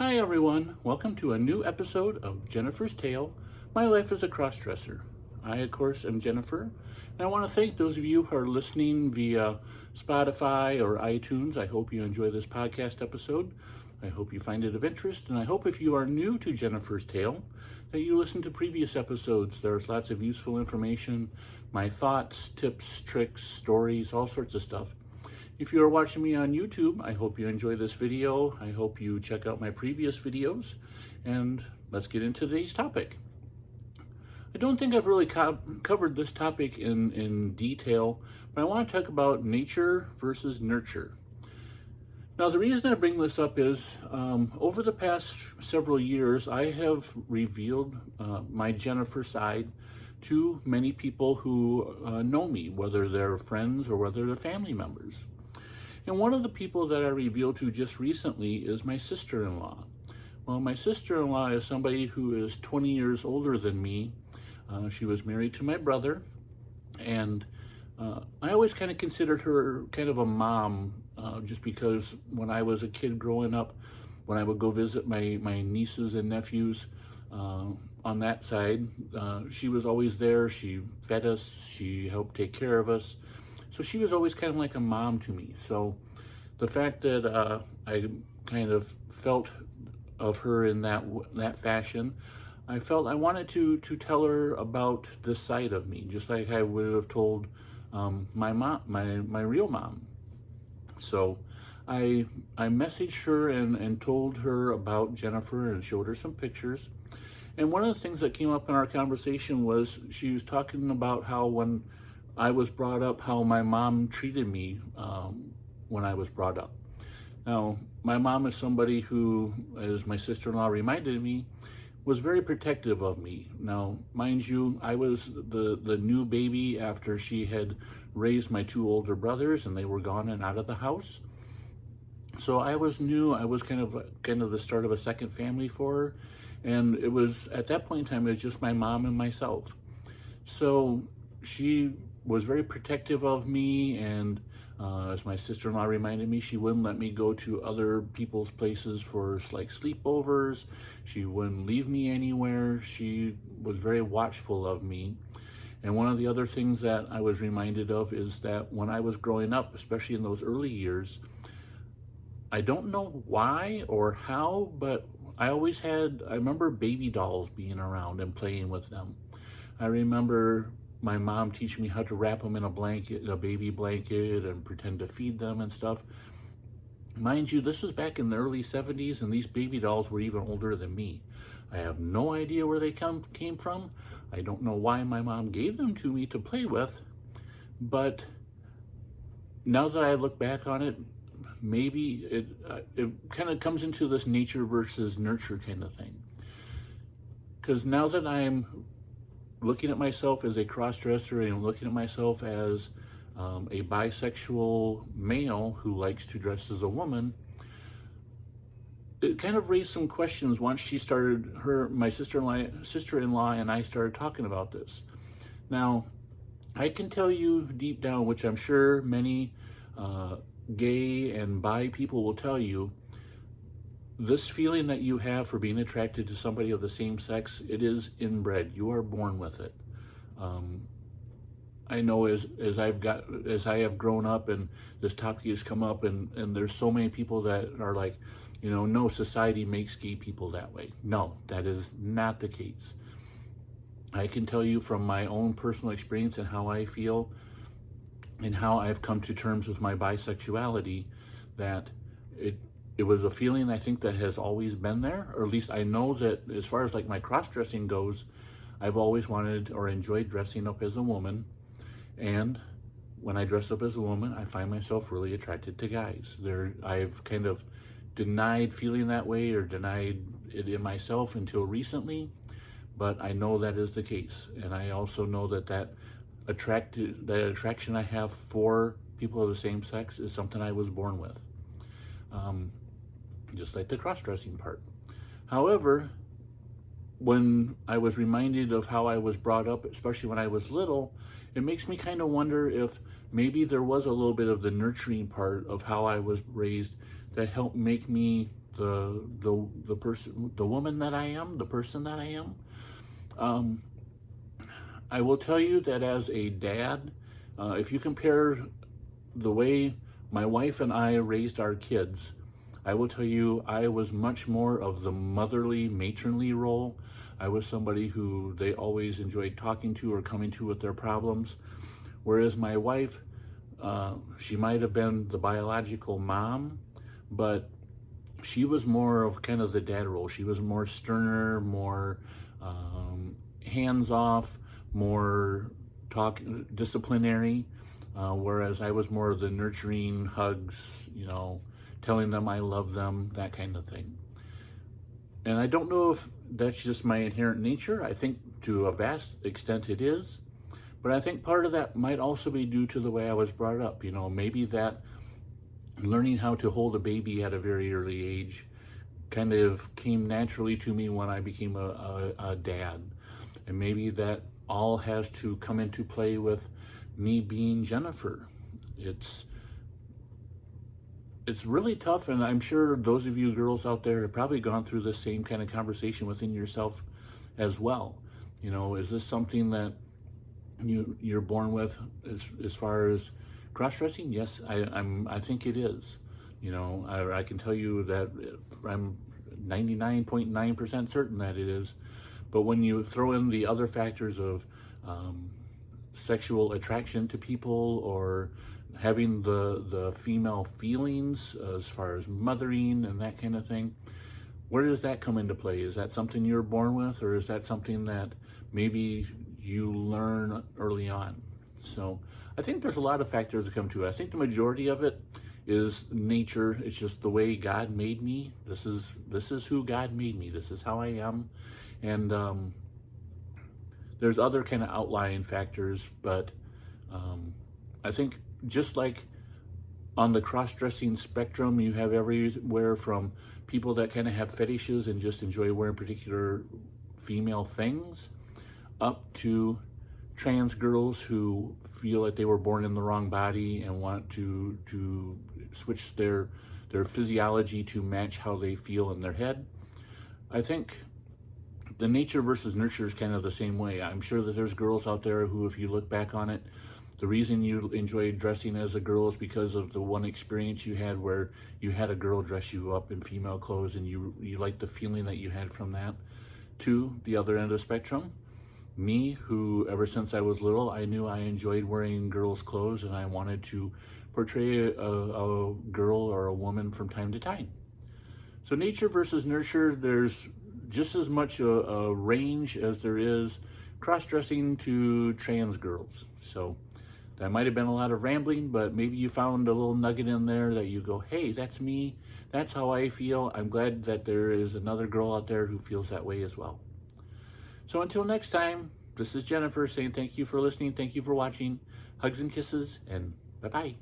Hi everyone, welcome to a new episode of Jennifer's Tale, My Life as a Crossdresser. I, of course, am Jennifer, and I want to thank those of you who are listening via Spotify or iTunes. I hope you enjoy this podcast episode. I hope you find it of interest, and I hope if you are new to Jennifer's Tale, that you listen to previous episodes. There's lots of useful information, my thoughts, tips, tricks, stories, all sorts of stuff. If you are watching me on YouTube, I hope you enjoy this video. I hope you check out my previous videos, and let's get into today's topic. I don't think I've really covered this topic in detail, but I want to talk about nature versus nurture. Now, the reason I bring this up is over the past several years, I have revealed my Jennifer side to many people who know me, whether they're friends or whether they're family members. And one of the people that I revealed to just recently is my sister-in-law. Well, my sister-in-law is somebody who is 20 years older than me. She was married to my brother, and I always kind of considered her kind of a mom, just because when I was a kid growing up, when I would go visit my nieces and nephews on that side, she was always there. She fed us, she helped take care of us. So she was always kind of like a mom to me. So the fact that I kind of felt of her in that fashion, I felt I wanted to tell her about this side of me, just like I would have told my mom, my real mom. So I messaged her and told her about Jennifer and showed her some pictures. And one of the things that came up in our conversation was she was talking about how when I was brought up, how my mom treated me when I was brought up. Now, my mom is somebody who, as my sister-in-law reminded me, was very protective of me. Now, mind you, I was the new baby after she had raised my two older brothers, and they were gone and out of the house. So I was new. I was kind of the start of a second family for her, and it was at that point in time it was just my mom and myself. So she was very protective of me, and as my sister-in-law reminded me, she wouldn't let me go to other people's places for like sleepovers. She wouldn't leave me anywhere. She was very watchful of me. And one of the other things that I was reminded of is that when I was growing up, especially in those early years, I don't know why or how, but I remember baby dolls being around and playing with them. I remember my mom teaching me how to wrap them in a baby blanket, and pretend to feed them and stuff. Mind you, this was back in the early 70s, and these baby dolls were even older than me. I have no idea where they came from. I don't know why my mom gave them to me to play with, but now that I look back on it, maybe it kind of comes into this nature versus nurture kind of thing. Because now that I'm looking at myself as a cross-dresser and looking at myself as a bisexual male who likes to dress as a woman, it kind of raised some questions once my sister-in-law and I started talking about this. Now, I can tell you deep down, which I'm sure many gay and bi people will tell you, this feeling that you have for being attracted to somebody of the same sex, it is inbred. You are born with it. I know as I have grown up and this topic has come up, and there's so many people that are like, no, society makes gay people that way. No, that is not the case. I can tell you from my own personal experience and how I feel and how I've come to terms with my bisexuality, that it was a feeling I think that has always been there, or at least I know that as far as like my cross-dressing goes, I've always wanted or enjoyed dressing up as a woman. And when I dress up as a woman, I find myself really attracted to guys. I've kind of denied feeling that way or denied it in myself until recently, but I know that is the case. And I also know that attraction I have for people of the same sex is something I was born with. Just like the cross-dressing part. However, when I was reminded of how I was brought up, especially when I was little, it makes me kind of wonder if maybe there was a little bit of the nurturing part of how I was raised that helped make me the woman that I am, the person that I am. I will tell you that as a dad, if you compare the way my wife and I raised our kids, I will tell you I was much more of the motherly, matronly role. I was somebody who they always enjoyed talking to or coming to with their problems. Whereas my wife, she might have been the biological mom, but she was more of kind of the dad role. She was more sterner, more hands-off, more disciplinary, whereas I was more of the nurturing, hugs, telling them I love them, that kind of thing. And I don't know if that's just my inherent nature. I think to a vast extent it is. But I think part of that might also be due to the way I was brought up. Maybe that learning how to hold a baby at a very early age kind of came naturally to me when I became a dad. And maybe that all has to come into play with me being Jennifer. It's really tough, and I'm sure those of you girls out there have probably gone through the same kind of conversation within yourself as well. Is this something that you're born with as far as cross-dressing? Yes, I think it is. I can tell you that I'm 99.9% certain that it is. But when you throw in the other factors of sexual attraction to people, or having the female feelings as far as mothering and that kind of thing, where does that come into play? Is that something you're born with, or is that something that maybe you learn early on? So I think there's a lot of factors that come to it. I think the majority of it is nature. It's just the way God made me. This is who God made me. This is how I am. And there's other kind of outlying factors, but I think just like on the cross-dressing spectrum, you have everywhere from people that kind of have fetishes and just enjoy wearing particular female things, up to trans girls who feel like they were born in the wrong body and want to switch their physiology to match how they feel in their head. I think the nature versus nurture is kind of the same way. I'm sure that there's girls out there who, if you look back on it, the reason you enjoyed dressing as a girl is because of the one experience you had where you had a girl dress you up in female clothes, and you liked the feeling that you had from that. To the other end of the spectrum, me, who ever since I was little, I knew I enjoyed wearing girls' clothes, and I wanted to portray a girl or a woman from time to time. So nature versus nurture, there's just as much a range as there is cross-dressing to trans girls. So that might have been a lot of rambling, but maybe you found a little nugget in there that you go, hey, that's me. That's how I feel. I'm glad that there is another girl out there who feels that way as well. So until next time, this is Jennifer saying thank you for listening. Thank you for watching. Hugs and kisses, and bye-bye.